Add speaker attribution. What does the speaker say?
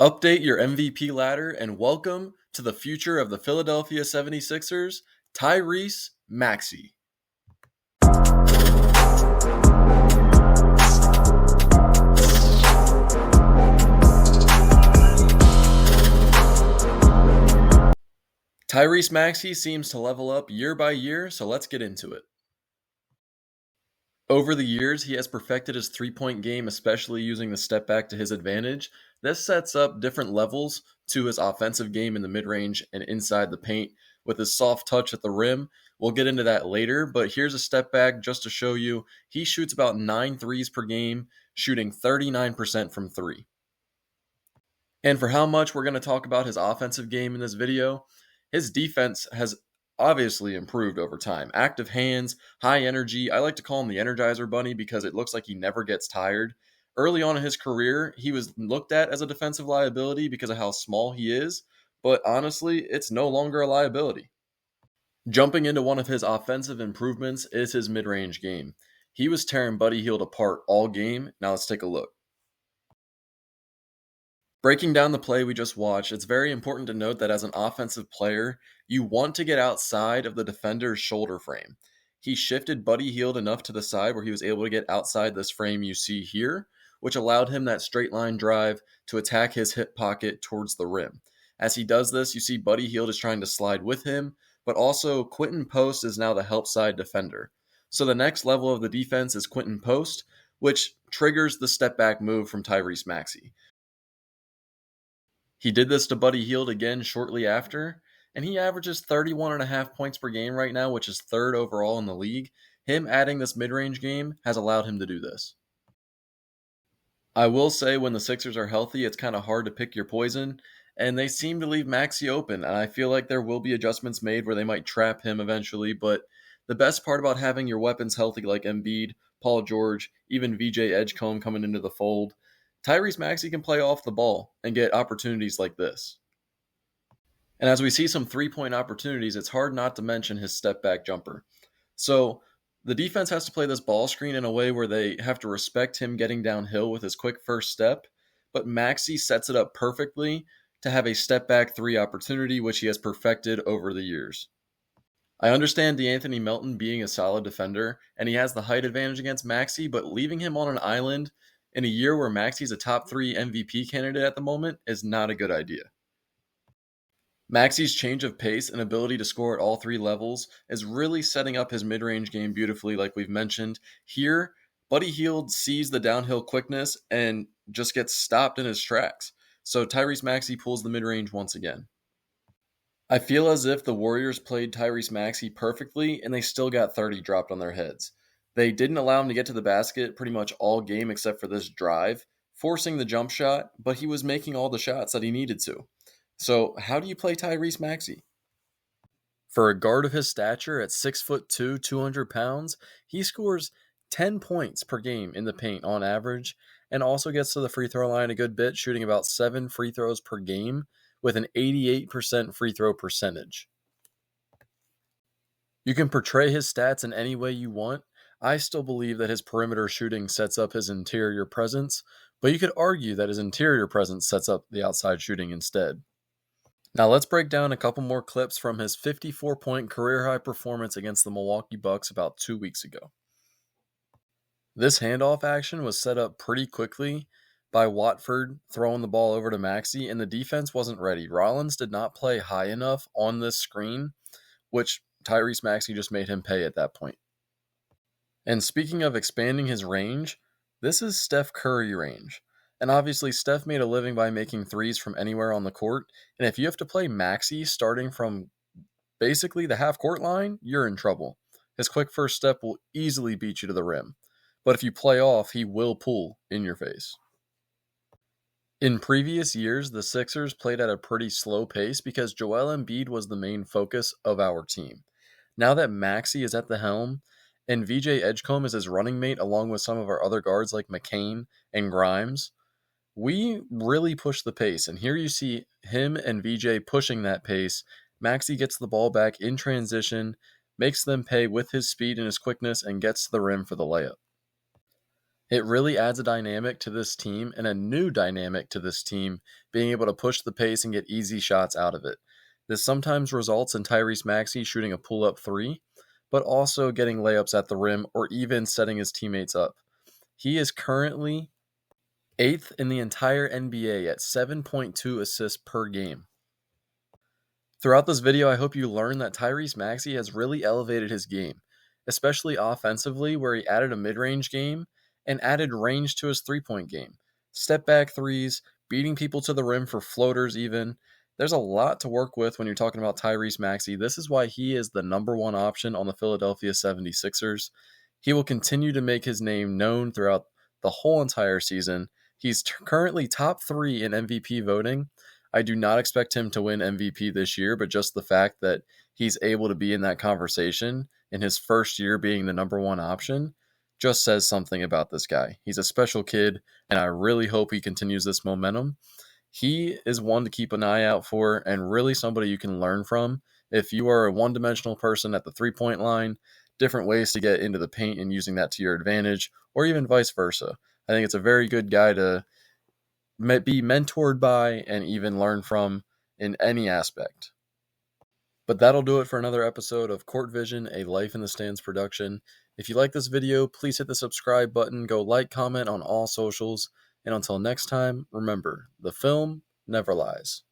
Speaker 1: Update your MVP ladder and welcome to the future of the Philadelphia 76ers, Tyrese Maxey. Tyrese Maxey seems to level up year by year, so let's get into it. Over the years, he has perfected his three-point game, especially using the step back to his advantage. This sets up different levels to his offensive game in the mid-range and inside the paint with his soft touch at the rim. We'll get into that later, but here's a step back just to show you. He shoots about 9 threes per game, shooting 39% from three. And for how much we're going to talk about his offensive game in this video, his defense has obviously improved over time. Active hands, high energy. I like to call him the Energizer Bunny because it looks like he never gets tired. Early on in his career, he was looked at as a defensive liability because of how small he is, but honestly, it's no longer a liability. Jumping into one of his offensive improvements is his mid-range game. He was tearing Buddy Hield apart all game. Now let's take a look. Breaking down the play we just watched, it's very important to note that as an offensive player, you want to get outside of the defender's shoulder frame. He shifted Buddy Hield enough to the side where he was able to get outside this frame you see here, which allowed him that straight line drive to attack his hip pocket towards the rim. As he does this, you see Buddy Hield is trying to slide with him, but also Quentin Post is now the help side defender. So the next level of the defense is Quentin Post, which triggers the step back move from Tyrese Maxey. He did this to Buddy Hield again shortly after, and he averages 31.5 points per game right now, which is third overall in the league. Him adding this mid-range game has allowed him to do this. I will say when the Sixers are healthy, it's kind of hard to pick your poison, and they seem to leave Maxey open, and I feel like there will be adjustments made where they might trap him eventually, but the best part about having your weapons healthy like Embiid, Paul George, even VJ Edgecombe coming into the fold, Tyrese Maxey can play off the ball and get opportunities like this. And as we see some three-point opportunities, it's hard not to mention his step-back jumper. So the defense has to play this ball screen in a way where they have to respect him getting downhill with his quick first step, but Maxey sets it up perfectly to have a step-back three opportunity, which he has perfected over the years. I understand DeAnthony Melton being a solid defender, and he has the height advantage against Maxey, but leaving him on an island in a year where Maxey's a top 3 MVP candidate at the moment is not a good idea. Maxey's change of pace and ability to score at all three levels is really setting up his mid-range game beautifully, like we've mentioned. Here, Buddy Hield sees the downhill quickness and just gets stopped in his tracks. So Tyrese Maxey pulls the mid-range once again. I feel as if the Warriors played Tyrese Maxey perfectly and they still got 30 dropped on their heads. They didn't allow him to get to the basket pretty much all game except for this drive, forcing the jump shot, but he was making all the shots that he needed to. So how do you play Tyrese Maxey? For a guard of his stature at 6'2", 200 pounds, he scores 10 points per game in the paint on average and also gets to the free throw line a good bit, shooting about 7 free throws per game with an 88% free throw percentage. You can portray his stats in any way you want. I still believe that his perimeter shooting sets up his interior presence, but you could argue that his interior presence sets up the outside shooting instead. Now let's break down a couple more clips from his 54-point career-high performance against the Milwaukee Bucks about 2 weeks ago. This handoff action was set up pretty quickly by Watford throwing the ball over to Maxey, and the defense wasn't ready. Rollins did not play high enough on this screen, which Tyrese Maxey just made him pay at that point. And speaking of expanding his range, this is Steph Curry range. And obviously, Steph made a living by making threes from anywhere on the court. And if you have to play Maxey starting from basically the half-court line, you're in trouble. His quick first step will easily beat you to the rim. But if you play off, he will pull in your face. In previous years, the Sixers played at a pretty slow pace because Joel Embiid was the main focus of our team. Now that Maxey is at the helm, and VJ Edgecombe is his running mate along with some of our other guards like McCain and Grimes, we really push the pace. And here you see him and VJ pushing that pace. Maxey gets the ball back in transition, makes them pay with his speed and his quickness, and gets to the rim for the layup. It really adds a dynamic to this team and a new dynamic to this team, being able to push the pace and get easy shots out of it. This sometimes results in Tyrese Maxey shooting a pull up three, but also getting layups at the rim or even setting his teammates up. He is currently 8th in the entire NBA at 7.2 assists per game. Throughout this video, I hope you learned that Tyrese Maxey has really elevated his game, especially offensively, where he added a mid-range game and added range to his three-point game. Step back threes, beating people to the rim for floaters even. There's a lot to work with when you're talking about Tyrese Maxey. This is why he is the number one option on the Philadelphia 76ers. He will continue to make his name known throughout the whole entire season. He's currently top 3 in MVP voting. I do not expect him to win MVP this year, but just the fact that he's able to be in that conversation in his first year being the number one option just says something about this guy. He's a special kid, and I really hope he continues this momentum. He is one to keep an eye out for and really somebody you can learn from. If you are a one-dimensional person at the three-point line, different ways to get into the paint and using that to your advantage, or even vice versa. I think it's a very good guy to be mentored by and even learn from in any aspect. But that'll do it for another episode of Court Vision, a Life in the Stands production. If you like this video, please hit the subscribe button, go like, comment on all socials, and until next time, remember, the film never lies.